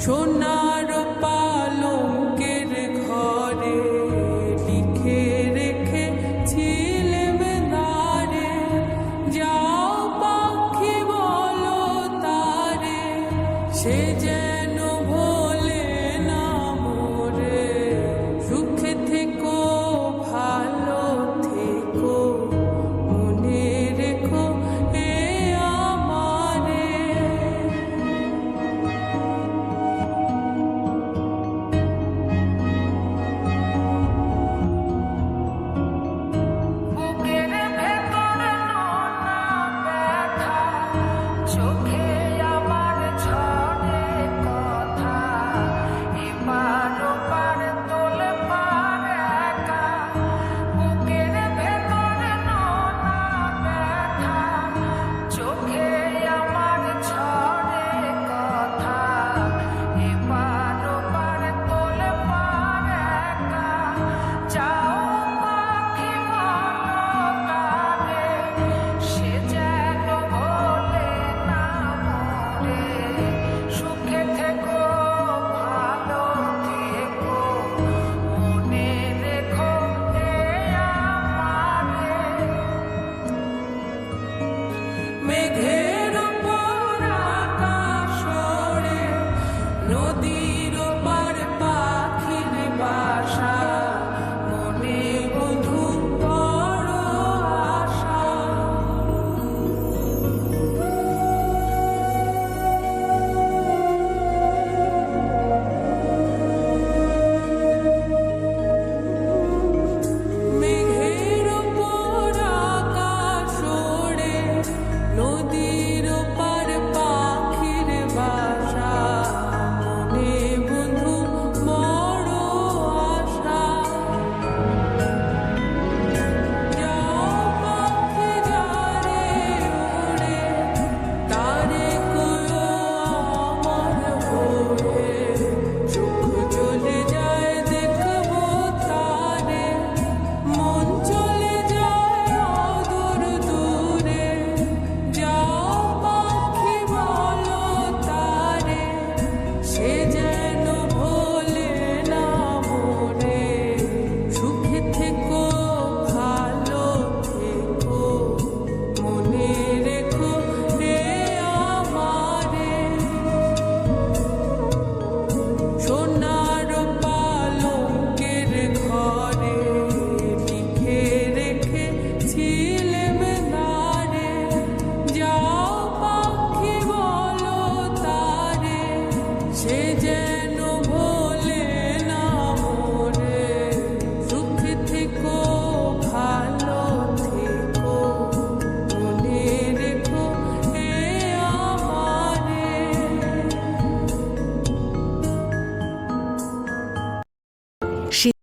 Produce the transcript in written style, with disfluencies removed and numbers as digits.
সোনার পালঙ্কের ঘরে লিখে রেখেছিলেম তারে, যাও পাখি বলো তারে, সে যেন ভোলে না মোরে। সুখে থেকো ভালো থেকো, মনে রেখো এ আমারে। চোখে আমার ঝরে কথা, এপার ওপার তোলে পার একা। বুকের ভেতরে নোনা ব্যথা, চোখে আমার ঝরে কথা, এপার ওপার তোলে পার একা। যাও পাখি বলো তারে, সে যেন ভোলে না মোরে। সুখে থেকো ভালো থেকো, মনে রেখো এ আমারে। মেঘের ওপর আকাশ ওড়ে, নদীর ওপার পাখির বাসা, মনে বধূ বড় আশা। মেঘের ওপর আকাশ ওড়ে, নদীর ওপার পাখির বাসা, মনে বন্ধু বড় আশা। যাও পাখি যারে ওড়ে, তারে কয়ো আমার হয়ে। চোখ চলে যায় দেখবো তারে, মন চলে যায় অদূর দূরে। যাও পাখি বলো তারে, সে যেন ভোলে না মোরে। সুখে থেকো ভালো থেকো, মনে রেখো হে আমারে। সোনার পালঙ্কের ঘরে লিখে রেখেছিলেম তারে, যাও পাখি বলো তারে, সে যে